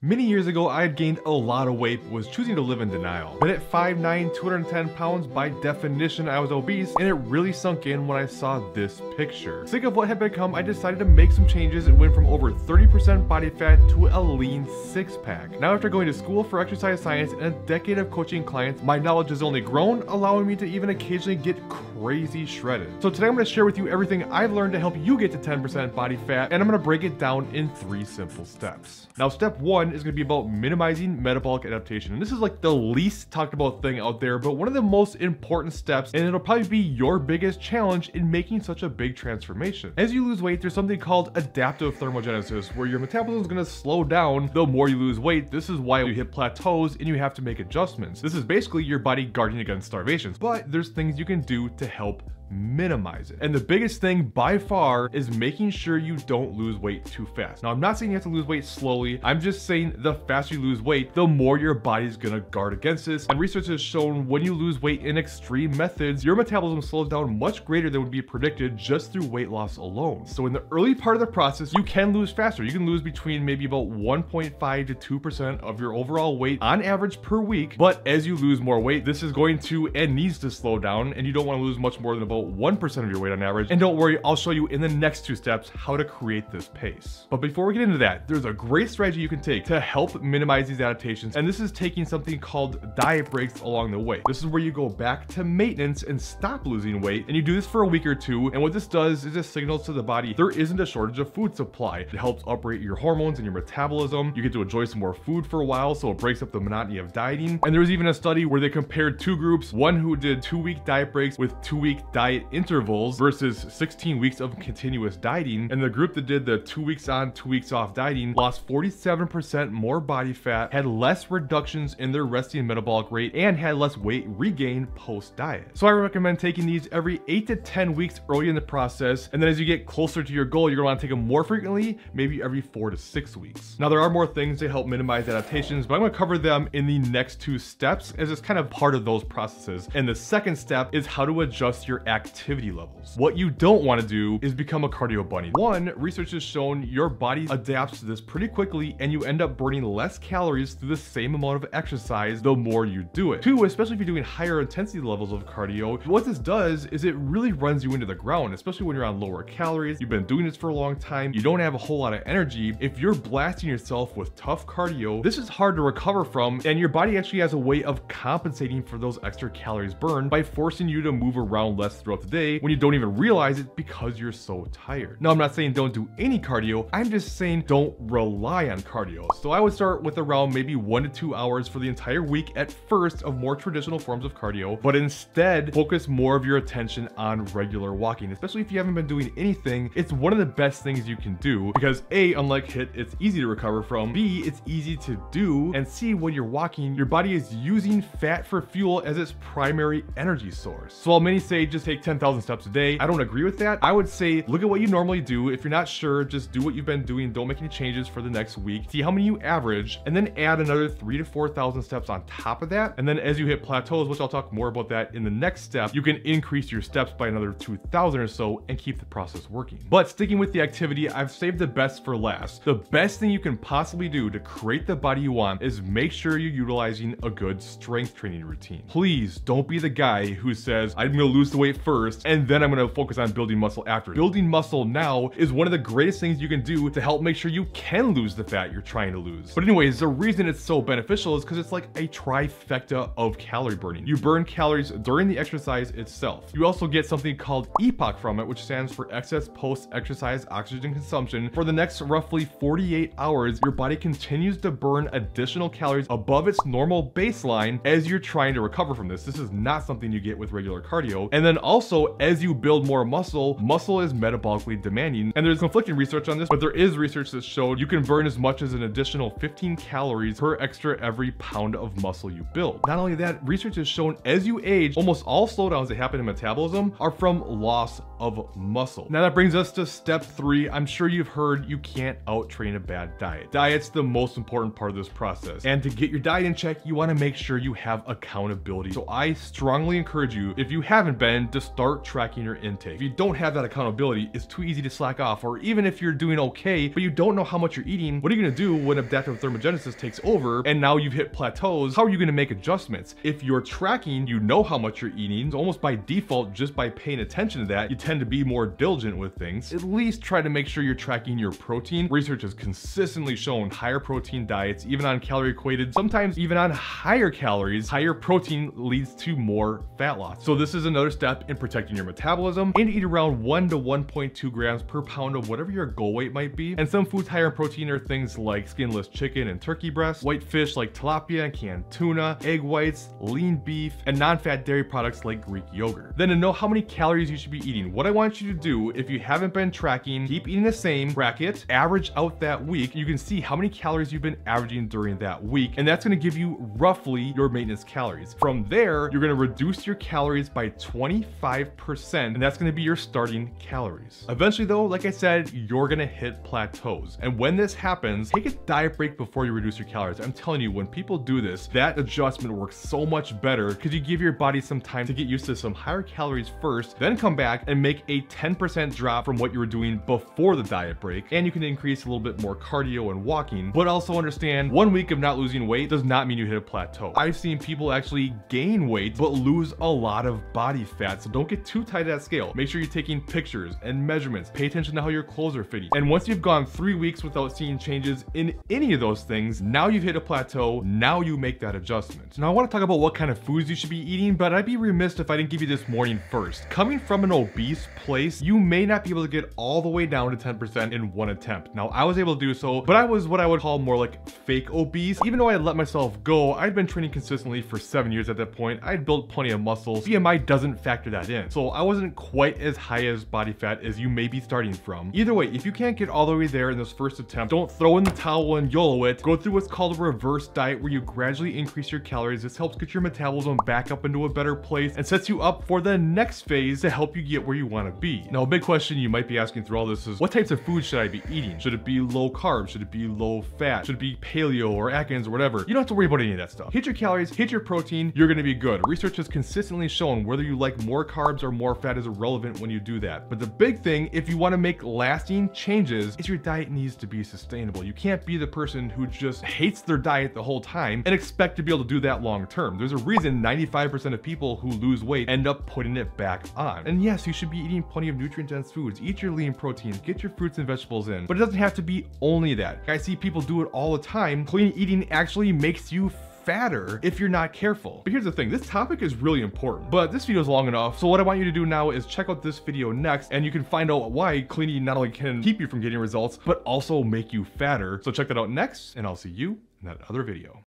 Many years ago, I had gained a lot of weight, but was choosing to live in denial. But at 5'9", 210 pounds, by definition, I was obese, and it really sunk in when I saw this picture. Sick of what had become, I decided to make some changes and went from over 30% body fat to a lean six-pack. Now, after going to school for exercise science and a decade of coaching clients, my knowledge has only grown, allowing me to even occasionally get crazy shredded. So today I'm going to share with you everything I've learned to help you get to 10% body fat, and I'm going to break it down in 3 simple steps. Now, step 1 is going to be about minimizing metabolic adaptation. And this is like the least talked about thing out there, but one of the most important steps, and it'll probably be your biggest challenge in making such a big transformation. As you lose weight, there's something called adaptive thermogenesis, where your metabolism is going to slow down the more you lose weight. This is why you hit plateaus and you have to make adjustments. This is basically your body guarding against starvation, but there's things you can do to help minimize it. And the biggest thing by far is making sure you don't lose weight too fast. Now, I'm not saying you have to lose weight slowly. I'm just saying the faster you lose weight, the more your body's gonna guard against this. And research has shown when you lose weight in extreme methods, your metabolism slows down much greater than would be predicted just through weight loss alone. So in the early part of the process, you can lose faster. You can lose between maybe about 1.5 to 2% of your overall weight on average per week. But as you lose more weight, this is going to and needs to slow down, and you don't want to lose much more than about 1% of your weight on average. And don't worry, I'll show you in the next 2 steps how to create this pace. But before we get into that, there's a great strategy you can take to help minimize these adaptations, and this is taking something called diet breaks along the way. This is where you go back to maintenance and stop losing weight, and you do this for a week or 2, and what this does is it signals to the body there isn't a shortage of food supply. It helps uprate your hormones and your metabolism. You get to enjoy some more food for a while, so it breaks up the monotony of dieting. And there was even a study where they compared 2 groups, one who did 2-week diet breaks with 2-week diet intervals versus 16 weeks of continuous dieting, and the group that did the 2 weeks on, 2 weeks off dieting lost 47% more body fat, had less reductions in their resting metabolic rate, and had less weight regain post-diet. So I recommend taking these every 8 to 10 weeks early in the process, and then as you get closer to your goal, you're going to want to take them more frequently, maybe every 4 to 6 weeks. Now, there are more things to help minimize adaptations, but I'm going to cover them in the next 2 steps as it's kind of part of those processes. And the second step is how to adjust your activity levels. What you don't want to do is become a cardio bunny. 1, research has shown your body adapts to this pretty quickly, and you end up burning less calories through the same amount of exercise the more you do it. 2, especially if you're doing higher intensity levels of cardio, what this does is it really runs you into the ground, especially when you're on lower calories. You've been doing this for a long time. You don't have a whole lot of energy. If you're blasting yourself with tough cardio, this is hard to recover from, and your body actually has a way of compensating for those extra calories burned by forcing you to move around less throughout the day when you don't even realize it because you're so tired. Now, I'm not saying don't do any cardio. I'm just saying don't rely on cardio. So I would start with around maybe 1 to 2 hours for the entire week at first of more traditional forms of cardio, but instead focus more of your attention on regular walking. Especially if you haven't been doing anything, it's one of the best things you can do because A, unlike HIIT, it's easy to recover from, B, it's easy to do, and C, when you're walking, your body is using fat for fuel as its primary energy source. So while many say just take 10,000 steps a day, I don't agree with that. I would say look at what you normally do. If you're not sure, just do what you've been doing. Don't make any changes for the next week. See how many you average, and then add another 3,000 to 4,000 steps on top of that. And then as you hit plateaus, which I'll talk more about that in the next step, you can increase your steps by another 2,000 or so and keep the process working. But sticking with the activity, I've saved the best for last. The best thing you can possibly do to create the body you want is make sure you're utilizing a good strength training routine. Please don't be the guy who says, I'm gonna lose the weight first, and then I'm gonna focus on building muscle after. Building muscle now is one of the greatest things you can do to help make sure you can lose the fat you're trying to lose. But anyways, the reason it's so beneficial is because it's like a trifecta of calorie burning. You burn calories during the exercise itself. You also get something called EPOC from it, which stands for excess post-exercise oxygen consumption. For the next roughly 48 hours, your body continues to burn additional calories above its normal baseline as you're trying to recover from this. This is not something you get with regular cardio. And then also, as you build more muscle, muscle is metabolically demanding. And there's conflicting research on this, but there is research that showed you can burn as much as an additional 15 calories per extra every pound of muscle you build. Not only that, research has shown as you age, almost all slowdowns that happen in metabolism are from loss of muscle. Now that brings us to step 3. I'm sure you've heard you can't out-train a bad diet. Diet's the most important part of this process. And to get your diet in check, you want to make sure you have accountability. So I strongly encourage you, if you haven't been, to just start tracking your intake. If you don't have that accountability, it's too easy to slack off. Or even if you're doing okay, but you don't know how much you're eating, what are you gonna do when adaptive thermogenesis takes over and now you've hit plateaus? How are you gonna make adjustments? If you're tracking, you know how much you're eating, so almost by default, just by paying attention to that, you tend to be more diligent with things. At least try to make sure you're tracking your protein. Research has consistently shown higher protein diets, even on calorie equated, sometimes even on higher calories, higher protein leads to more fat loss. So this is another step in protecting your metabolism, and eat around 1 to 1.2 grams per pound of whatever your goal weight might be. And some foods higher in protein are things like skinless chicken and turkey breast, white fish like tilapia and canned tuna, egg whites, lean beef, and non-fat dairy products like Greek yogurt. Then to know how many calories you should be eating, what I want you to do, if you haven't been tracking, keep eating the same, track it, average out that week. You can see how many calories you've been averaging during that week, and that's gonna give you roughly your maintenance calories. From there, you're gonna reduce your calories by 25%, and that's gonna be your starting calories. Eventually though, like I said, you're gonna hit plateaus. And when this happens, take a diet break before you reduce your calories. I'm telling you, when people do this, that adjustment works so much better because you give your body some time to get used to some higher calories first, then come back and make a 10% drop from what you were doing before the diet break. And you can increase a little bit more cardio and walking, but also understand 1 week of not losing weight does not mean you hit a plateau. I've seen people actually gain weight, but lose a lot of body fat. So don't get too tight at that scale. Make sure you're taking pictures and measurements. Pay attention to how your clothes are fitting. And once you've gone 3 weeks without seeing changes in any of those things, now you've hit a plateau. Now you make that adjustment. Now I want to talk about what kind of foods you should be eating, but I'd be remiss if I didn't give you this warning first. Coming from an obese place, you may not be able to get all the way down to 10% in one attempt. Now I was able to do so, but I was what I would call more like fake obese. Even though I had let myself go, I'd been training consistently for 7 years at that point. I'd built plenty of muscle. BMI doesn't factor that in. So I wasn't quite as high as body fat as you may be starting from. Either way, if you can't get all the way there in this first attempt, don't throw in the towel and YOLO it. Go through what's called a reverse diet where you gradually increase your calories. This helps get your metabolism back up into a better place and sets you up for the next phase to help you get where you want to be. Now, a big question you might be asking through all this is, what types of food should I be eating? Should it be low carb? Should it be low fat? Should it be paleo or Atkins or whatever? You don't have to worry about any of that stuff. Hit your calories, hit your protein, you're gonna be good. Research has consistently shown whether you like more carbs or more fat is irrelevant when you do that. But the big thing, if you want to make lasting changes, is your diet needs to be sustainable. You can't be the person who just hates their diet the whole time and expect to be able to do that long term. There's a reason 95% of people who lose weight end up putting it back on. And yes, you should be eating plenty of nutrient-dense foods. Eat your lean proteins, get your fruits and vegetables in, but it doesn't have to be only that. I see people do it all the time. Clean eating actually makes you fatter if you're not careful. But here's the thing, this topic is really important, but this video is long enough. So what I want you to do now is check out this video next, and you can find out why clean eating not only can keep you from getting results, but also make you fatter. So check that out next, and I'll see you in that other video.